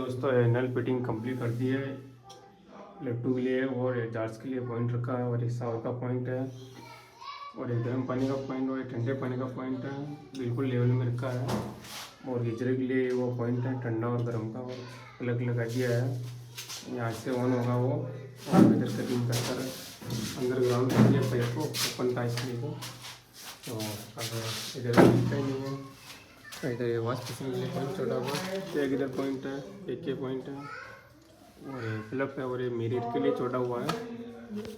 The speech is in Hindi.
दोस्तों नल फिटिंग कंप्लीट कर दी है। लट्टू के लिए और एग्जॉस्ट के लिए पॉइंट रखा है और एक शावर का पॉइंट है और एक गर्म पानी का पॉइंट और एक ठंडे पानी का पॉइंट है, बिल्कुल लेवल में रखा है। और गीजर के लिए वो पॉइंट है ठंडा और गर्म का, और प्लग लगा दिया है। यहाँ से ऑन होगा वो, और गीजर कटिंग कर अंडरग्राउंड कर दिया पाइप को ओपन था इसलिए को। तो अब इधर दिखता ही नहीं है। इधर ये वॉश बेसिन के लिए पॉइंट छोटा हुआ, एक इधर पॉइंट है, एक ये पॉइंट है और ये प्लग है और ये मिरर के लिए छोटा हुआ है।